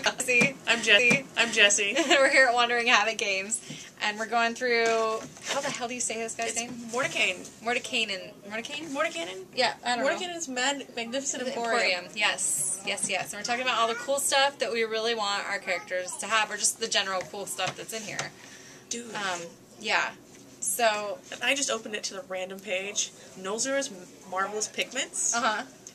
I'm Jessie. I'm Jessie. We're here at Wandering Havoc Games, and we're going through. How the hell do you say this guy's name? Mordenkainen. Mordenkainen. Mordenkainen? Yeah, I don't know. Mordenkainen's Magnificent Emporium. Yes. And we're talking about all the cool stuff that we really want our characters to have, or just the general cool stuff that's in here. Dude. Yeah. So. And I just opened it to the random page. Nolzur's Marvelous Pigments.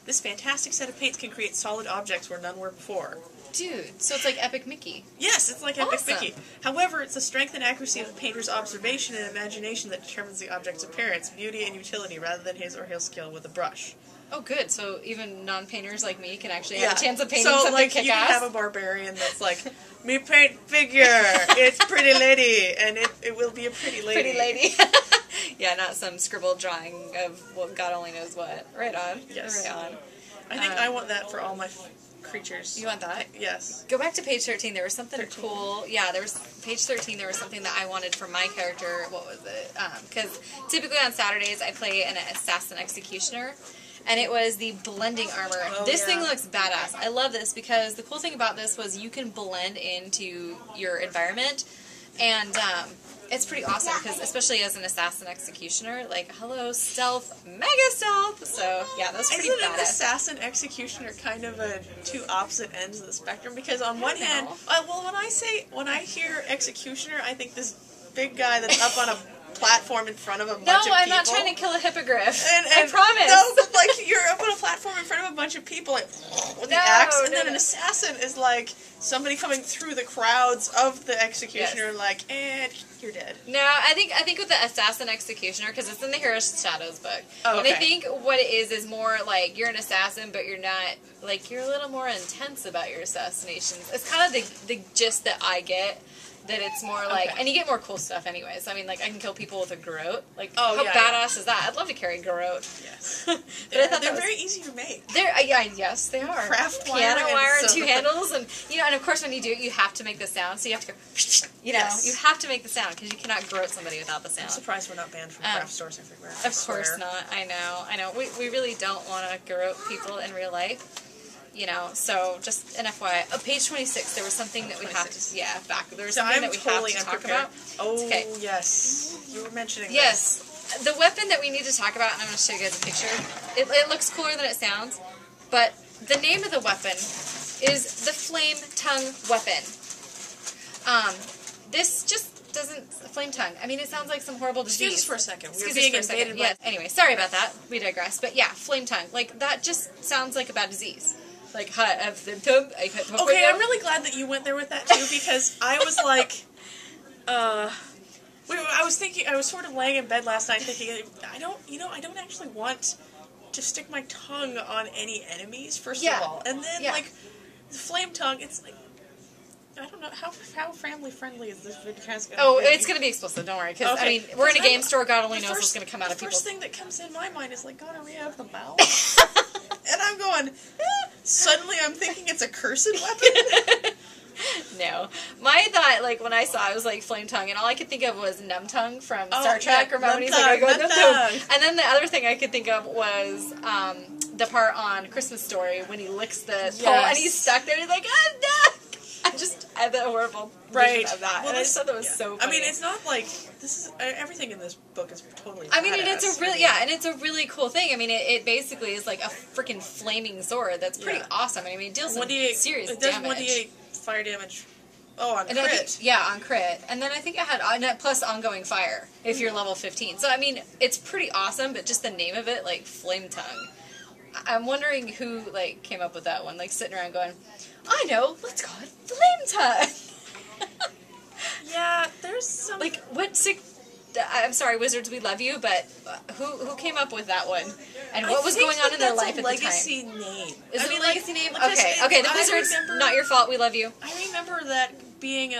This fantastic set of paints can create solid objects where none were before. Dude, so it's like Epic Mickey. Yes, it's like Epic Mickey. However, it's the strength and accuracy of the painter's observation and imagination that determines the object's appearance, beauty, and utility, rather than his or her skill with a brush. Oh, good. So even non-painters like me can actually have a chance of painting so, something like, kick-ass? you can have a barbarian that's like, me paint figure, it's pretty lady, and it will be a pretty lady. Pretty lady. Yeah, not some scribbled drawing of, well, God only knows what. Right on. Yes. Right on. I think I want that for all my creatures. You want that? Yes. Go back to page 13. There was something cool. Yeah, there was page 13. There was something that I wanted for my character. What was it? Because typically on Saturdays I play an assassin executioner, and it was the blending armor. This thing looks badass. I love this because the cool thing about this was you can blend into your environment, and it's pretty awesome because especially as an assassin executioner, like, hello, stealth, mega stealth. So yeah, that's pretty Isn't badass. an assassin executioner kind of a two opposite ends of the spectrum? Because on one hand, well, when I hear executioner, I think this big guy that's up on a platform in front of a bunch of people. No, I'm not trying to kill a hippogriff. And I promise. No, but like you're up on a platform in front of a bunch of people, like, with the axe, and then an assassin is like somebody coming through the crowds of the executioner, like, and you're dead. No, I think with the assassin executioner, because it's in the Heroes Shadows book, and I think what it is more like you're an assassin, but you're not, like, you're a little more intense about your assassinations. It's kind of the gist that I get. That it's more like, and you get more cool stuff anyways. I mean, like, I can kill people with a garrote. Like, how badass is that? I'd love to carry a garrote. Yes. But I thought they're very easy to make. Yes, they are. Craft piano wire and so two handles, and and of course when you do it, you have to make the sound. So you have to go, you have to make the sound because you cannot garrote somebody without the sound. I'm surprised we're not banned from craft stores everywhere. Of course not. I know. We really don't want to garrote people in real life. So just an FYI. Page 26, there was something that we have to, back. There was something that we have to talk about. Oh, yes. You were mentioning this. Yes. The weapon that we need to talk about, and I'm going to show you guys a picture. It looks cooler than it sounds, but the name of the weapon is the Flame Tongue Weapon. This just doesn't, Flame Tongue, I mean, it sounds like some horrible disease. Excuse us for a second. Excuse us for a second. Yes. Anyway, sorry about that. We digress. But yeah, Flame Tongue. Like, that just sounds like a bad disease. Like, okay, I'm really glad that you went there with that too, because I was like, I was sort of laying in bed last night thinking, I don't actually want to stick my tongue on any enemies, first of all. And then, like, the Flame Tongue, it's like, I don't know, how family friendly is this video going to be? Oh, it's going to be explicit, don't worry, because, I mean, we're in a game store, God only knows what's going to come out of people. The first thing that comes in my mind is, like, gonorrhea of the mouth. And I'm going, suddenly I'm thinking it's a cursed weapon? No. My thought, like, when I saw it, I was like, Flame Tongue, and all I could think of was Numb Tongue from Star Trek. Remember when he's like, Numb Tongue. And then the other thing I could think of was the part on Christmas Story when he licks the pole and he's stuck there, and he's like, oh, no! I just had that horrible vision of that. Well, and I just thought that was so funny. I mean, it's not like, this is, everything in this book is totally I mean, it's a really, and it's a really cool thing. I mean, it basically is like a freaking flaming sword that's pretty awesome. I mean, it deals some serious damage. It does 1d8 fire damage. Oh, on crit. On crit. And then I think it had plus ongoing fire if you're level 15. So, I mean, it's pretty awesome, but just the name of it, like, Flame Tongue. I'm wondering who, like, came up with that one. Like, sitting around going, I know, let's call it Flame Tongue. Yeah, there's some... Like, what sick... I'm sorry, Wizards, we love you, but who came up with that one? And what was going on in their life at the time? It's a legacy name. Is it a legacy name? Okay, the Wizards, not your fault, we love you. I remember that being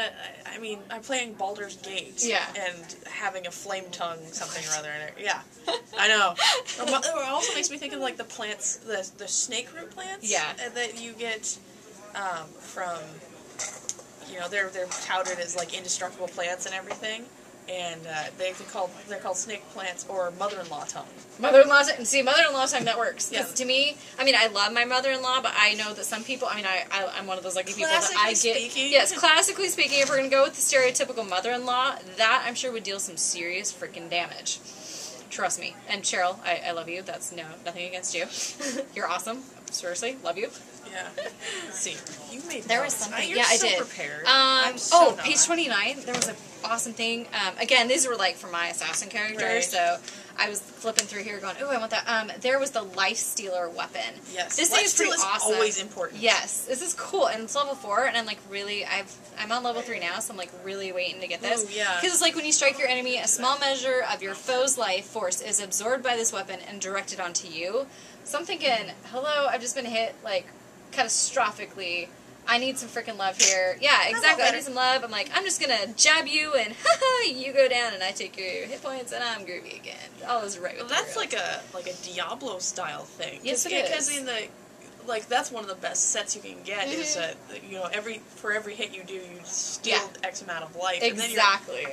I'm playing Baldur's Gate. Yeah. And having a Flame Tongue something or other in it. Yeah. I know. It also makes me think of, like, the plants, the snake root plants. Yeah. That you get from, they're touted as, like, indestructible plants and everything. and they're called snake plants or mother-in-law tongue. Mother-in-law tongue. See, mother-in-law tongue, that works. Because Yeah. to me, I mean, I love my mother-in-law, but I know that some people, I mean, I'm one of those lucky people that I get... Speaking. Yes, classically speaking, if we're going to go with the stereotypical mother-in-law, that I'm sure would deal some serious freaking damage. Trust me. And Cheryl, I love you. That's nothing against you. You're awesome. Seriously, love you. Yeah. Let's see. You made There was notes. something. You're yeah, I so did. prepared. I'm so not. Page 29. There was an awesome thing. Again, these were like for my assassin character, Right. so I was flipping through here, going, "Ooh, I want that." There was the life stealer weapon. Yes. This thing is pretty Life steal awesome. is always important. Yes, this is cool, and it's level 4, and I'm like really, I'm on level 3 now, so I'm like really waiting to get this. Ooh, yeah. Because it's like when you strike your enemy, a small measure of your foe's life force is absorbed by this weapon and directed onto you. So I'm thinking, hello, I've just been hit like catastrophically. I need some freaking love here. Yeah, exactly. I need some love. I'm like, I'm just gonna jab you, and haha, you go down, and I take your hit points, and I'm groovy again. All is right with Well, that's the like a Diablo style thing. Yes, it is. Because in the that's one of the best sets you can get is for every hit you do, you steal X amount of life. Exactly.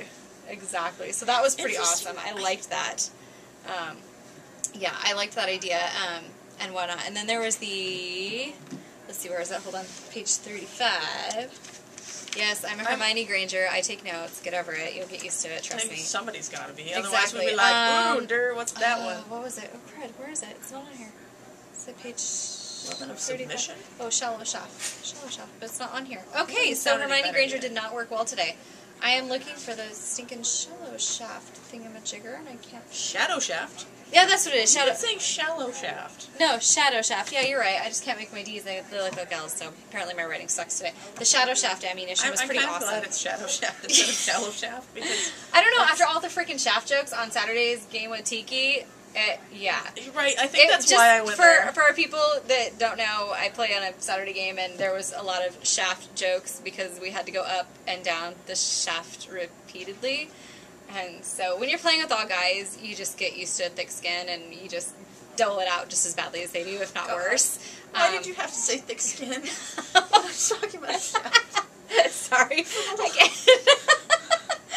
Exactly. So that was pretty awesome. I liked that. Yeah, I liked that idea and whatnot. And then there was the... Let's see, where is that? Hold on. Page 35. Yes, I'm a Hermione Granger. I take notes. Get over it. You'll get used to it. Trust me. Somebody's got to be. Exactly. Otherwise we'd be like, ooh, what's that one? What was it? Oh, crud. Where is it? It's not on here. It's at page... Weapon of submission? Oh, shallow shaft. Shallow shaft, but it's not on here. Okay, so sound any Hermione better Granger yet. did not work well today. I am looking for the stinking shallow shaft thingamajigger, and I can't... Shadow shaft? Yeah, that's what it is. You've been saying shallow shaft. No, shadow shaft. Yeah, you're right. I just can't make my D's. They look like L's, so apparently my writing sucks today. The shadow shaft ammunition was pretty I'm awesome. glad it's shadow shaft instead of shallow shaft, because... I don't know, after all the freaking shaft jokes on Saturday's game with Tiki... yeah. Right, I think that's why I went there. For people that don't know, I play on a Saturday game, and there was a lot of shaft jokes because we had to go up and down the shaft repeatedly. And so when you're playing with all guys, you just get used to thick skin, and you just dole it out just as badly as they do, if not worse. Why did you have to say thick skin? I was talking about shaft. Sorry.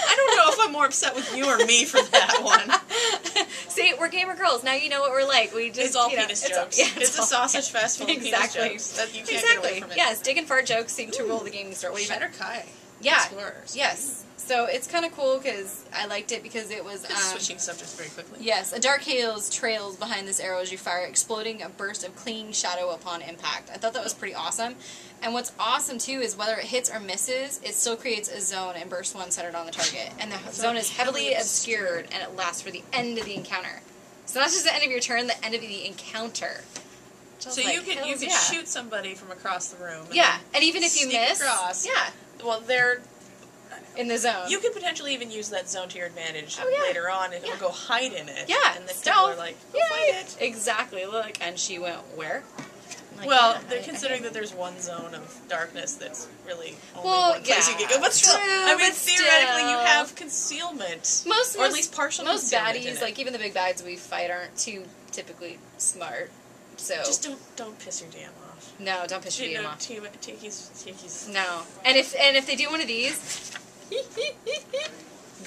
I don't know if I'm more upset with you or me for that one. See, we're gamer girls. Now you know what we're like. We just, it's all penis jokes. It's a sausage fest full of penis jokes that you can't get away from it. Yes, dig and fart jokes seem to rule the gaming store. What do you Shatter Kai. Yeah. Explorers. Yes. So it's kind of cool because I liked it because it was... switching subjects very quickly. Yes. A dark haze trails behind this arrow as you fire, exploding a burst of clean shadow upon impact. I thought that was pretty awesome. And what's awesome, too, is whether it hits or misses, it still creates a zone in burst 1 centered on the target. And the zone is heavily obscured, and it lasts for the end of the encounter. So not just the end of your turn, the end of the encounter. So you can shoot somebody from across the room. And even if you miss... across. Yeah. Well, they're... in the zone. You could potentially even use that zone to your advantage later on, and it'll go hide in it. Yeah. And then people are like, go fight it. Exactly. Look, and she went where? Like, well, they're considering that there's one zone of darkness that's really only one place you can go. But still, I mean, theoretically, you have concealment. Or at least partial concealment. Most baddies, like even the big bads we fight, aren't too typically smart. So just don't piss your DM off. No, don't piss your DM off. Tiki's. No, and if they do one of these,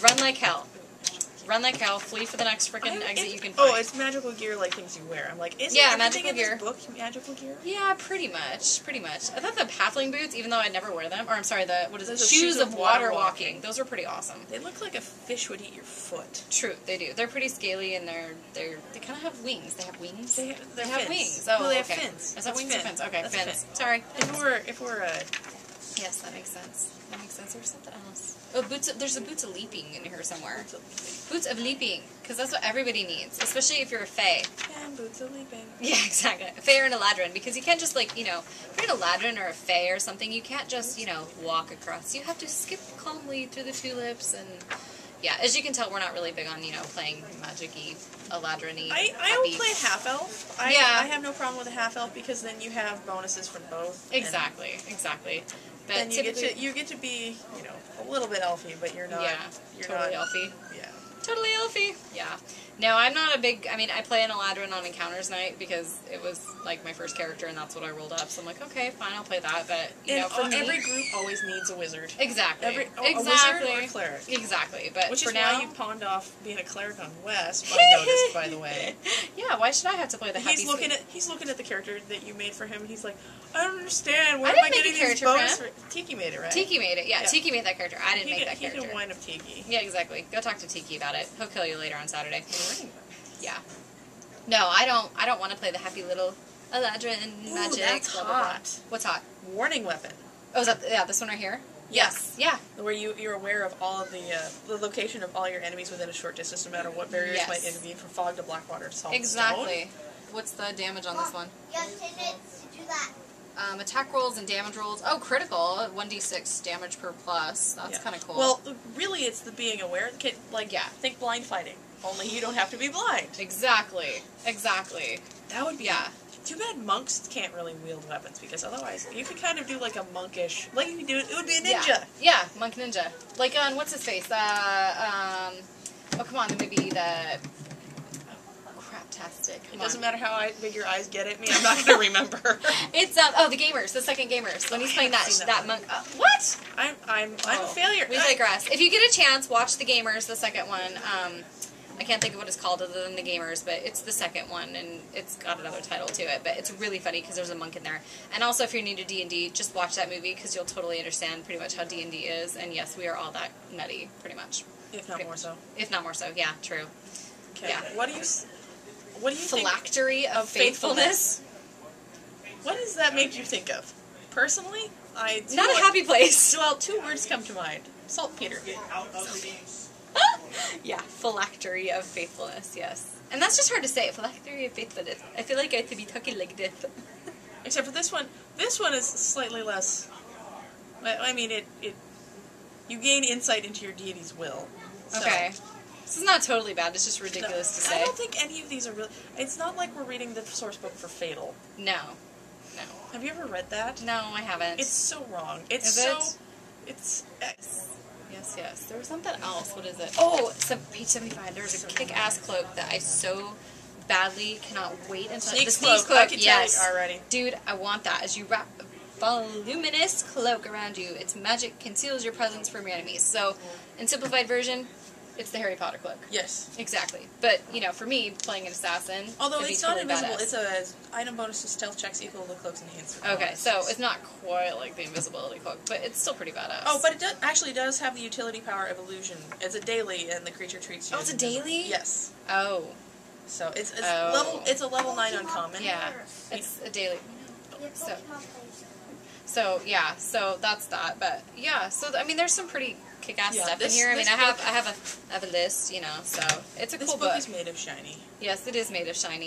run like hell. Run like hell. Flee for the next freaking exit you can find. Oh, it's magical gear like things you wear. I'm like, is magical gear in this book magical gear? Yeah, pretty much. Pretty much. I thought the halfling boots, even though I'd never wear them, or I'm sorry, shoes of water walking. Those were pretty awesome. They look like a fish would eat your foot. True, they do. They're pretty scaly, and they kind of have wings. They have wings. They have wings. Oh, well, they okay. have fins. Is that wings or fins? Okay, That's fins. fin. Sorry. If we're yes, that makes sense. That makes sense. There's something else. Oh, there's a boots of leaping in here somewhere. Boots of leaping, because that's what everybody needs, especially if you're a fae. And boots of leaping. Yeah, exactly. A fae or an eladrin, because you can't just if you're an eladrin or a fae or something, you can't just walk across. You have to skip calmly through the tulips and. Yeah, as you can tell, we're not really big on, playing magic-y, eladrin-y. I will play half-elf. I have no problem with a half-elf because then you have bonuses from both. Exactly. But then you get to be, a little bit elfy, but you're not. Yeah, totally elfy. Yeah. Totally elfy. Yeah. No, I'm not a big... I mean, I play an Eladrin on Encounters Night because it was, like, my first character and that's what I rolled up. So I'm like, okay, fine, I'll play that. But, you know, for me... Every group always needs a wizard. Exactly. A wizard or a cleric. Exactly. But which for is now... why you pawned off being a cleric on West, I noticed, by the way. Yeah, why should I have to play the happy... He's looking at the character that you made for him and he's like, I don't understand. Where am I getting these bonus for Tiki made it, right? Tiki made it, yeah. Tiki made that character. I didn't make that character. He can wind up Tiki. Yeah, exactly. Go talk to Tiki about it. He'll kill you later on Saturday. Yeah. No, I don't want to play the happy little Eladrin magic. That's blah, blah, blah. hot. What's hot? Warning weapon. Oh, is that this one right here? Yes. Yeah. Where you're aware of all of the location of all your enemies within a short distance, no matter what barriers might intervene, from fog to black water to solid exactly. stone. What's the damage on this one? You have 10 minutes to do that. Attack rolls and damage rolls. Oh, critical. 1d6 damage per plus. That's kind of cool. Well, really, it's the being aware. Think blind fighting. Only you don't have to be blind. Exactly. Exactly. That would be... Too bad monks can't really wield weapons, because otherwise you could kind of do like a monkish... Like you could do it would be a ninja. Yeah, monk ninja. Like on, what's his face? Oh, come on, the movie, Craptastic. It doesn't matter how big your eyes get at me, I'm not going to remember. It's, the Gamers, the second Gamers, when he's playing that monk. What? I'm a failure. We digress. If you get a chance, watch the Gamers, the second one. I can't think of what it's called other than the Gamers, but it's the second one, and it's got another title to it, but it's really funny because there's a monk in there. And also, if you're new to D&D, just watch that movie because you'll totally understand pretty much how D&D is, and yes, we are all that nutty, pretty much. If not more so. If not more so, yeah, true. Okay. Yeah. What do you Phylactery of faithfulness? What does that make you think of? Personally, not a happy place. Well, 2 words come to mind. Saltpeter. Yeah, phylactery of faithfulness, yes. And that's just hard to say, phylactery of faithfulness. I feel like I have to be talking like this. Except for this one. This one is slightly less... I mean, you gain insight into your deity's will. So. Okay. This is not totally bad, it's just ridiculous to say. I don't think any of these are really... It's not like we're reading the source book for Fatal. No. Have you ever read that? No, I haven't. It's so wrong. Is it? It's... Yes. There was something else. What is it? Oh, page 75. There's a kick-ass cloak that I so badly cannot wait until... The Sneaks cloak. I can tell you already. Dude, I want that. As you wrap a voluminous cloak around you, its magic conceals your presence from your enemies. So, in simplified version... It's the Harry Potter cloak. Yes. Exactly. But, you know, for me, playing an assassin... Although it's not invisible, badass. it's a item bonus to stealth checks equal to the cloak's enhanced. Okay, so it's not quite like the invisibility cloak, but it's still pretty badass. Oh, but it actually does have the utility power of illusion. It's a daily, and the creature treats you. Oh, it's a daily? Yes. Oh. So it's a level 9 uncommon. Yeah, it's a daily. So yeah, so that's that. But yeah, so I mean, there's some pretty kick-ass stuff in here. I mean, I have a list, you know. So it's a cool book. This book is made of shiny. Yes, it is made of shiny.